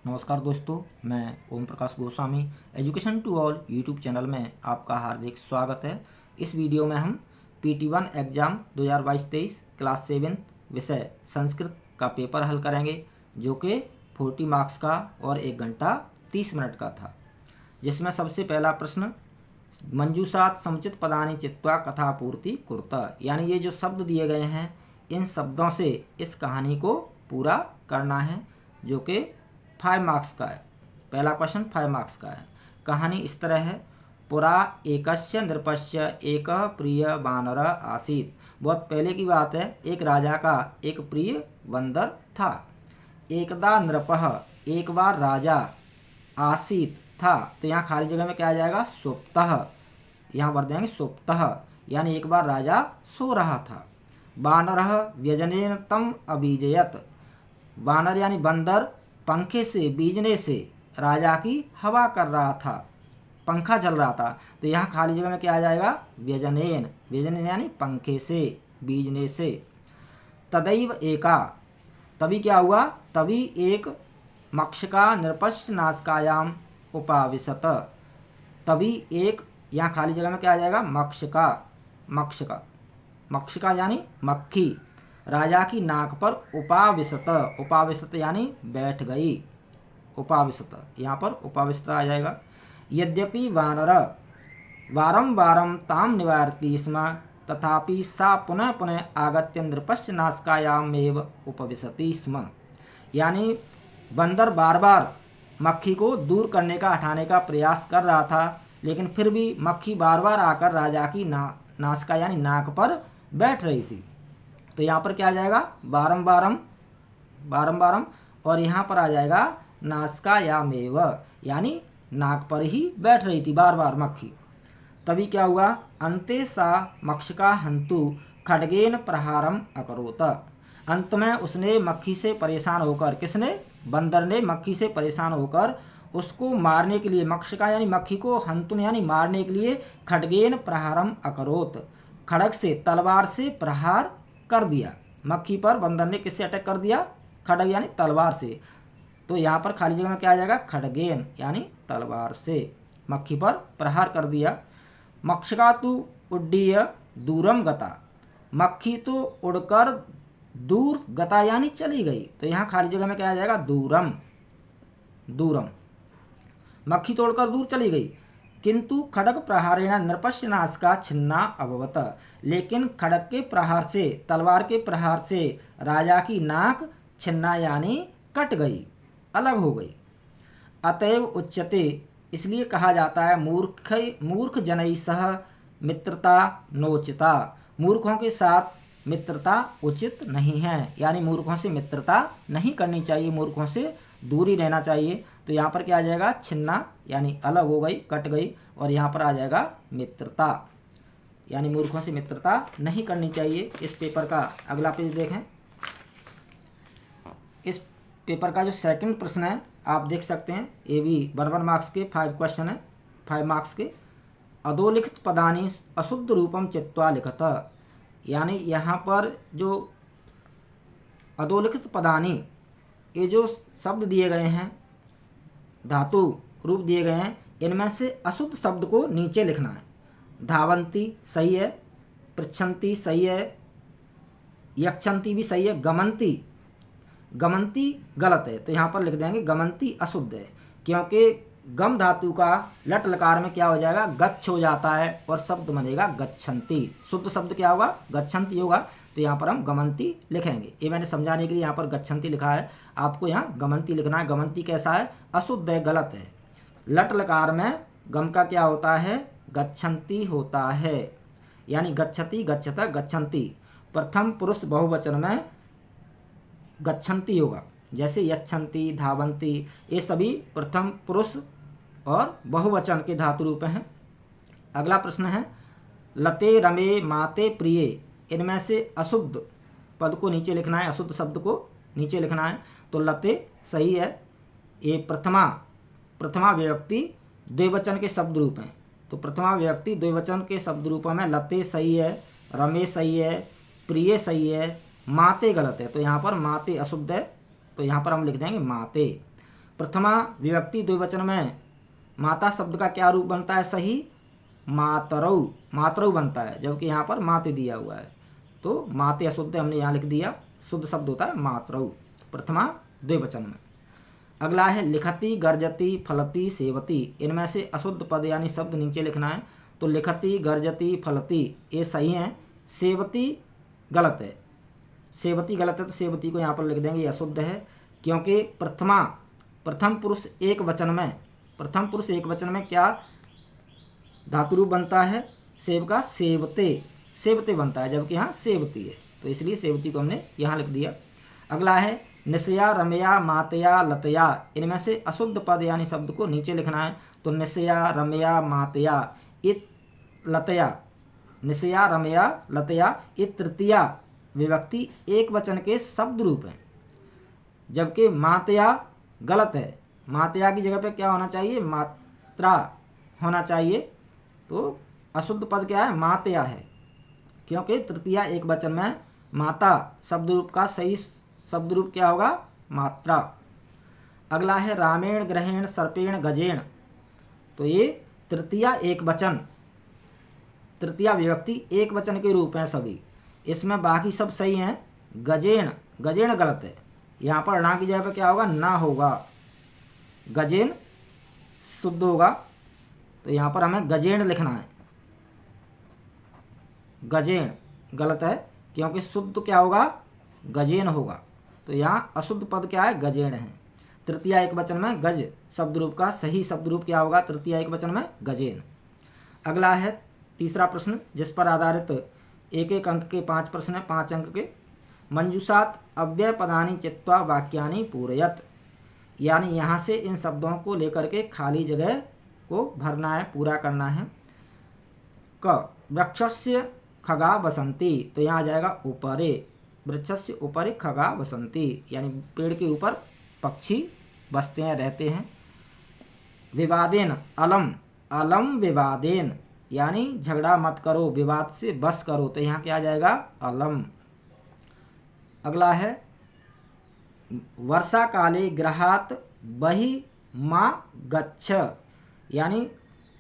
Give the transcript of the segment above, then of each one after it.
नमस्कार दोस्तों, मैं Om Prakash Goswami education to all YouTube channel में आपका हार्दिक स्वागत है। इस वीडियो में हम PT1 एग्ज़ाम 2022-23 क्लास 7 विषय संस्कृत का पेपर हल करेंगे, जो कि 40 मार्क्स का और 1 घंटा 30 मिनट का था। जिसमें सबसे पहला प्रश्न, मंजूषात समुचित पदानि चित्वा कथापूर्ति कुरुता, यानी ये जो शब्द दिए गए हैं इन शब्दों से इस कहानी को पूरा करना है, जो कि 5 मार्क्स का है। पहला क्वेश्चन 5 मार्क्स का है। कहानी इस तरह है, पुरा एकस्य नृपस्य एक प्रिय वानर आसीत। बहुत पहले की बात है, एक राजा का एक प्रिय बंदर था। एकदा नृपः, एक बार राजा, आसीत था, तो यहाँ खाली जगह में क्या आ जाएगा, सुप्तः। यहाँ भर देंगे सुप्तः, यानी एक बार राजा सो रहा था। वानरः व्यजनेन तम अबीजयत, वानर यानी बंदर पंखे से बीजने से राजा की हवा कर रहा था, पंखा चल रहा था, तो यहाँ खाली जगह में क्या आ जाएगा, व्यजनेन, व्यजनेन यानी पंखे से बीजने से। तदैव एका, तभी क्या हुआ, तभी एक मक्षिका नृपस्य नासिकायाम उपाविशत, तभी एक, यहाँ खाली जगह में क्या आ जाएगा, मक्षिका, मक्षिका, मक्षिका यानी मक्खी राजा की नाक पर उपाविशत, उपाविशत यानी बैठ गई, उपाविशत, यहाँ पर उपाविशत आ जाएगा। यद्यपि वानर वारं वारं ताम निवारती स्म, तथापि सा पुनः पुनः आगत्य नृपस्य नासिकायामेव उपविशति स्म, यानी बंदर बार बार मक्खी को दूर करने का, हटाने का प्रयास कर रहा था, लेकिन फिर भी मक्खी बार बार आकर राजा की नासिका यानी नाक पर बैठ रही थी। तो यहाँ पर क्या आ जाएगा, बारम बारम, और यहाँ पर आ जाएगा नासिकायामेव, यानी नाक पर ही बैठ रही थी बार बार मक्खी। तभी क्या हुआ, अन्ते सा मक्षिका हंतु खड्गेन प्रहारम अकरोत, अंत में उसने मक्खी से परेशान होकर, किसने, बंदर ने मक्खी से परेशान होकर उसको मारने के लिए, मक्षिका यानी मक्खी को, हंतुन यानी मारने के लिए, खड्गेन प्रहारम अकरोत, खड़ग से, तलवार से प्रहार कर दिया। मक्खी पर बंदर ने किससे अटैक कर दिया, खड्ग यानी तलवार से, तो यहाँ पर खाली जगह में क्या आ जाएगा, खड्गेन यानी तलवार से मक्खी पर प्रहार कर दिया। मक्षिका तो उड्डीय दूरम गता, मक्खी तो उड़कर दूर, गता यानी चली गई, तो यहाँ खाली जगह में क्या आ जाएगा, दूरम, दूरम, मक्खी तो उड़कर दूर चली गई। किंतु खड्ग प्रहारेण नृपस्य नासिका छिन्ना अभवत, लेकिन खड्ग के प्रहार से, तलवार के प्रहार से राजा की नाक छिन्ना यानी कट गई, अलग हो गई। अतएव उच्यते, इसलिए कहा जाता है, मूर्ख जनैः सह मित्रता नोचिता, मूर्खों के साथ मित्रता उचित नहीं है, यानी मूर्खों से मित्रता नहीं करनी चाहिए, मूर्खों से दूरी रहना चाहिए। तो यहाँ पर क्या आ जाएगा, छिन्ना यानी अलग हो गई, कट गई, और यहाँ पर आ जाएगा मित्रता, यानी मूर्खों से मित्रता नहीं करनी चाहिए। इस पेपर का अगला पेज देखें। इस पेपर का जो सेकंड प्रश्न है आप देख सकते हैं, ये भी 1 मार्क्स के 5 क्वेश्चन है, 5 मार्क्स के। अधोलिखित पदानि अशुद्ध रूपम चित्वा लिखत, यानी यहाँ पर जो अधोलिखित पदानि, ये जो शब्द दिए गए हैं, धातु रूप दिए गए हैं, इनमें से अशुद्ध शब्द को नीचे लिखना है। धावंती सही है, पृच्छन्ति सही है, यक्षन्ति भी सही है, गमंती, गमंती गलत है, तो यहाँ पर लिख देंगे गमंती अशुद्ध है, क्योंकि गम धातु का लट लकार में क्या हो जाएगा, गच्छ हो जाता है, और शब्द बनेगा गच्छन्ति, शुद्ध शब्द क्या होगा, गच्छन्ति होगा, तो यहाँ पर हम गमंती लिखेंगे। ये मैंने समझाने के लिए यहाँ पर गच्छन्ति लिखा है, आपको यहाँ गमंती लिखना है। गमंती कैसा है, अशुद्ध है, गलत है। लट लकार में गम का क्या होता है, गच्छन्ति होता है, यानी गच्छति, गच्छत, गच्छन्ति। प्रथम पुरुष बहुवचन में गच्छन्ति होगा, जैसे यच्छन्ति, धावन्ति, ये सभी प्रथम पुरुष और बहुवचन के धातु रूप हैं। अगला प्रश्न है, लते रमे माते प्रिये, इनमें से अशुद्ध पद को नीचे लिखना है, अशुद्ध शब्द को नीचे लिखना है। तो लते सही है, ये प्रथमा विभक्ति द्विवचन के शब्द रूप हैं, तो प्रथमा विभक्ति द्विवचन के शब्द रूपों में लते सही है, रमे सही है, प्रिय सही है, माते गलत है, तो यहाँ पर माते अशुद्ध है, तो यहाँ पर हम लिख देंगे माते। प्रथमा विभक्ति द्विवचन में माता शब्द का क्या रूप बनता है? सही मातरौ, मातरौ बनता है, जबकि यहाँ पर माते दिया हुआ है तो माते अशुद्ध हमने यहाँ लिख दिया, शुद्ध शब्द होता है मातरौ प्रथमा द्विवचन में। अगला है लिखति, गर्जति, फलति, सेवति। इनमें से अशुद्ध पद यानी शब्द नीचे लिखना है। तो लिखति, गर्जति, फलति ये सही हैं, सेवति गलत है। सेवति गलत है तो सेवति को यहाँ पर लिख देंगे, ये अशुद्ध है, क्योंकि प्रथम पुरुष एक वचन में क्या धातु रूप बनता है? सेव का सेवते, सेवते बनता है, जबकि यहाँ सेवती है, तो इसलिए सेवती को हमने यहाँ लिख दिया। अगला है निशया, रमया, मातया, लतया। इनमें से अशुद्ध पद यानी शब्द को नीचे लिखना है। तो निशया, रमया, मातया, इत, लतया, निशया, रमया, लतया ये तृतीया विभक्ति एक वचन के शब्द रूप हैं, जबकि मातया गलत है। मातया की जगह पे क्या होना चाहिए? मात्रा होना चाहिए। तो अशुद्ध पद क्या है? मातया है, क्योंकि तृतीया एक वचन में माता शब्द रूप का सही शब्द रूप क्या होगा? मात्रा। अगला है रामेण, ग्रहेण, सर्पेण, गजेण। तो ये तृतीया एक वचन, तृतीया विभक्ति एक वचन के रूप हैं सभी, इसमें बाकी सब सही हैं। गजेण, गजेण गलत है, यहाँ पर ना की जगह पे क्या होगा? ना होगा, गजेन शुद्ध होगा, तो यहाँ पर हमें गजेण लिखना है। गजेण गलत है, क्योंकि शुद्ध क्या होगा? गजेन होगा, तो यहाँ अशुद्ध पद क्या है? गजेण है। तृतीया एक वचन में गज शब्द रूप का सही शब्द रूप क्या होगा? तृतीया एक वचन में गजेन। अगला है तीसरा प्रश्न, जिस पर आधारित एक एक अंक के 5 प्रश्न हैं, 5 अंक के। मंजूषात अव्यय पदानि चित्वा वाक्यानि पूरयत। यानी यहाँ से इन शब्दों को लेकर के खाली जगह को भरना है, पूरा करना है। क वृक्षस्य खगा वसंती, तो यहाँ आ जाएगा ऊपरे, वृक्षस्य ऊपरे खगा वसंती, यानी पेड़ के ऊपर पक्षी बसते हैं, रहते हैं। विवादेन अलम, अलम विवादेन, यानी झगड़ा मत करो, विवाद से बस करो, तो यहाँ क्या आ जाएगा? अलम। अगला है वर्षा काले गृहात बहि मा गच्छ, यानी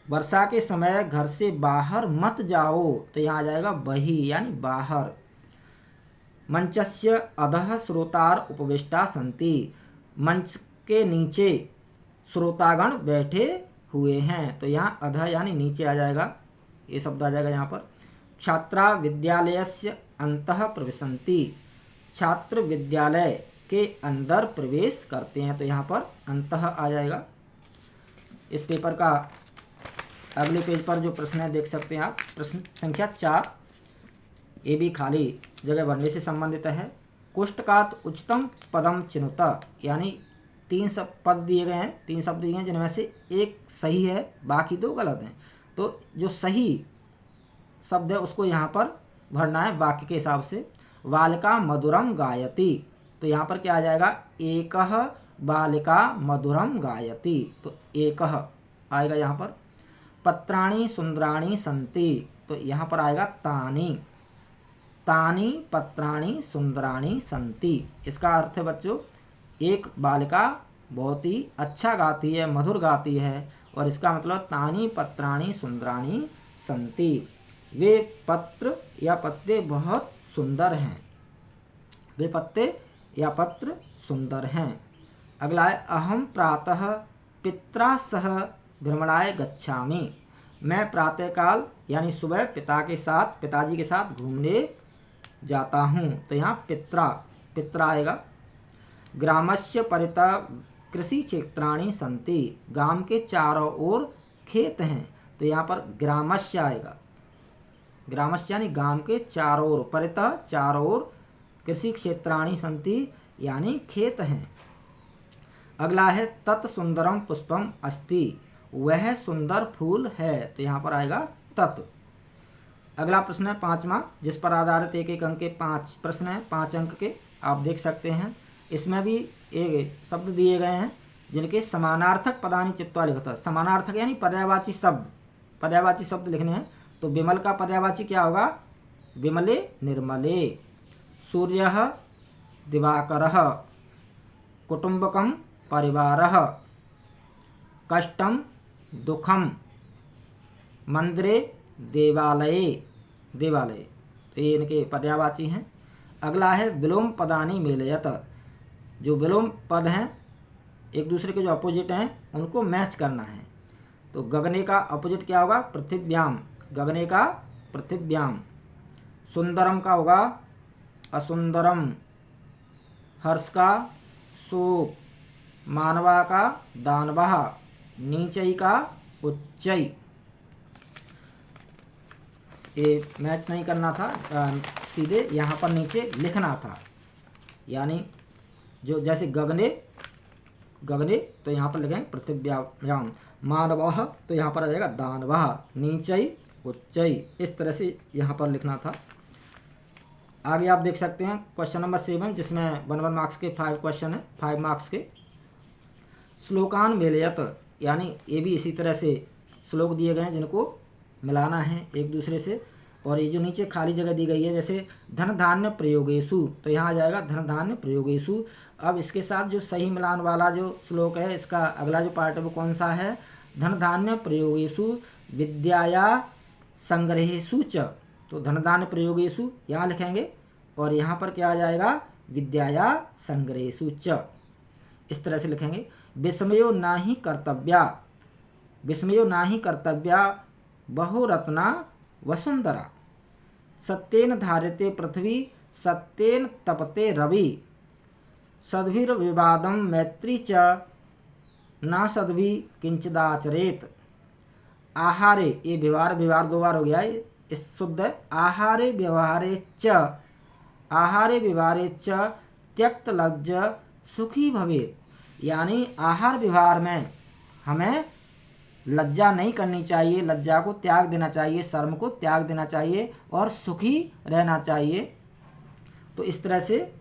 वर्षा के समय घर से बाहर मत जाओ, तो यहाँ आ जाएगा बहि यानी बाहर। मंचस्य अधः श्रोतार उपविष्टा सन्ति, मंच के नीचे श्रोतागण बैठे हुए हैं, तो यहाँ अधः यानी नीचे आ जाएगा, ये शब्द आ जाएगा यहाँ पर। छात्रा विद्यालयस्य अन्तः प्रविशन्ति, छात्र विद्यालय के अंदर प्रवेश करते हैं, तो यहाँ पर अंतः आ जाएगा। इस पेपर का अगले पेज पर जो प्रश्न है देख सकते हैं आप, प्रश्न संख्या 4, ये भी खाली जगह भरने से संबंधित है। कोष्टकात उच्चतम पदम चिनुता, यानी 3 पद दिए गए हैं, 3 शब्द दिए हैं, जिनमें से एक सही है, बाकी 2 गलत हैं। तो जो सही शब्द है उसको यहाँ पर भरना है वाक्य के हिसाब से। बालिका मधुरम गायति, तो यहाँ पर क्या आ जाएगा? एकः बालिका मधुरम गायति, तो एकः आएगा यहाँ पर। पत्राणि सुंदराणि सन्ति, तो यहाँ पर आएगा तानि, तानि पत्राणि सुंदराणि सन्ति। इसका अर्थ है बच्चों, एक बालिका बहुत ही अच्छा गाती है, मधुर गाती है, और इसका मतलब तानि पत्राणि सुंदराणि सन्ति, वे पत्र या पत्ते बहुत सुंदर हैं, वे पत्ते या पत्र सुंदर हैं। अगला है अहम प्रातः पित्रा सह भ्रमणाय गच्छामि, मैं प्रातःकाल यानी सुबह पिताजी के साथ घूमने जाता हूँ, तो यहाँ पित्रा, पित्रा आएगा। ग्रामस्य परितः कृषि क्षेत्राणि सन्ति, गांव के चारों ओर खेत हैं, तो यहाँ पर ग्रामस्य आएगा। ग्रामस्य यानी गांव के चारों ओर, परितः चारों ओर, कृषि क्षेत्राणि सन्ति यानी खेत हैं। अगला है तत् सुंदरम पुष्पम अस्ति, वह सुंदर फूल है, तो यहाँ पर आएगा तत्। अगला प्रश्न है 5वां, जिस पर आधारित एक एक अंक के 5 प्रश्न हैं, 5 अंक के, आप देख सकते हैं। इसमें भी एक शब्द दिए गए हैं जिनके समानार्थक पदानि चित्वा लिखता। समानार्थक यानी पर्यायवाची शब्द, पर्यायवाची शब्द लिखने हैं। तो विमल का पर्यायवाची क्या होगा? विमले निर्मले। सूर्यः दिवाकरः। कुटुंबकम परिवारः कष्टं दुखम मंदिरे देवालये देवालये। तो ये इनके पर्यायवाची हैं। अगला है विलोम पदानि मेलयत। जो विलोम पद हैं एक दूसरे के जो अपोजिट हैं उनको मैच करना है। तो गगने का अपोजिट क्या होगा? पृथिव्याम। गगने का पृथिव्याम। सुंदरम का होगा असुंदरम। हर्ष का शोक। मानवा का दानवः। नीचई का उच्चई। ये मैच नहीं करना था, सीधे यहाँ पर नीचे लिखना था। यानी जो जैसे गगने गगने तो यहाँ पर लिखेंगे पृथिव्याम। मानवः तो यहाँ पर आ जाएगा दानवः। नीचई उच्चई। इस तरह से यहाँ पर लिखना था। आगे आप देख सकते हैं क्वेश्चन नंबर 7 जिसमें 1 मार्क्स के 5 क्वेश्चन है, 5 मार्क्स के। श्लोकान मेलयत, यानी ये भी इसी तरह से श्लोक दिए गए हैं जिनको मिलाना है एक दूसरे से। और ये जो नीचे खाली जगह दी गई है जैसे धन धान्य प्रयोगेषु, तो यहाँ आ जाएगा धन धान्य प्रयोगेषु। अब इसके साथ जो सही मिलान वाला जो श्लोक है इसका अगला जो पार्ट है वो कौन सा है? धन धान्य प्रयोगेषु विद्याया संग्रहेषु च। तो धन धान्य प्रयोगेषु यहाँ लिखेंगे और यहाँ पर क्या आ जाएगा? विद्याया संग्रहेषु च। इस तरह से लिखेंगे। विस्मयो नाहि कर्तव्या, विस्मयो नाहि कर्तव्या बहुरत्ना वसुंधरा। सत्येन धार्यते पृथ्वी सत्येन तपते रवि। सद्भिर्विवादं मैत्री च न सद्भि किंचिदाचरेत। आहारे, ये व्यवहार 2 बार हो गया है, इस शुद्ध है। आहारे व्यवहारे च, आहारे व्यवहारे च त्यक्त लज्ज सुखी भवेत। यानी आहार व्यवहार में हमें लज्जा नहीं करनी चाहिए, लज्जा को त्याग देना चाहिए, शर्म को त्याग देना चाहिए और सुखी रहना चाहिए। तो इस तरह से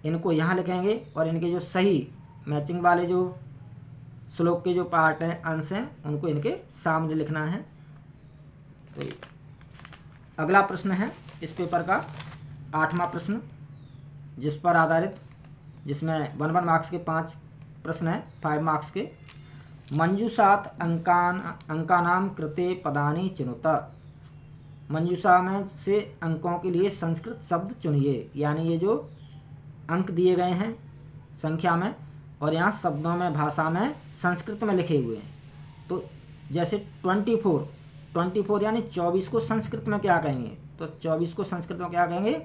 इनको यहाँ लिखेंगे और इनके जो सही मैचिंग वाले जो श्लोक के जो पार्ट हैं, अंश हैं, उनको इनके सामने लिखना है। तो अगला प्रश्न है इस पेपर का 8वां प्रश्न जिस पर आधारित, जिसमें 1 मार्क्स के 5 प्रश्न हैं, 5 मार्क्स के। मंजूषात अंकानाम कृते पदानि चिनुत। मंजूषा में से अंकों के लिए संस्कृत शब्द चुनिए। यानी ये जो अंक दिए गए हैं संख्या में और यहाँ शब्दों में, भाषा में संस्कृत में लिखे हुए हैं। तो जैसे 24 यानी 24 को संस्कृत में क्या कहेंगे? तो 24 को संस्कृत में क्या कहेंगे?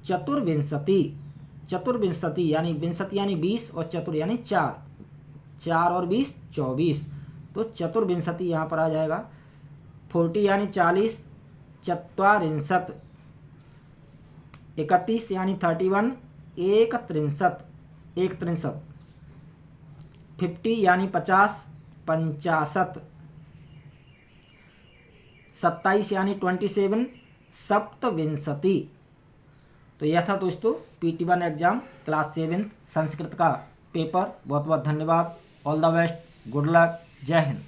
चतुर्विंशति। चतुर्विंशति यानी विंशति यानी 20 और चतुर यानी 4, 4 और 20 24। तो चतुर्विंशति यहाँ पर आ जाएगा। 40 यानी 40, चत्वारिंशत्। 31 यानी 31, एक त्रिंशत्। 50 यानी 50, 50। 27 यानी 27, सप्तविंशति। तो यह था दोस्तों PT1 एग्जाम क्लास 7 संस्कृत का पेपर। बहुत बहुत धन्यवाद। All the best, good luck, जय हिंद।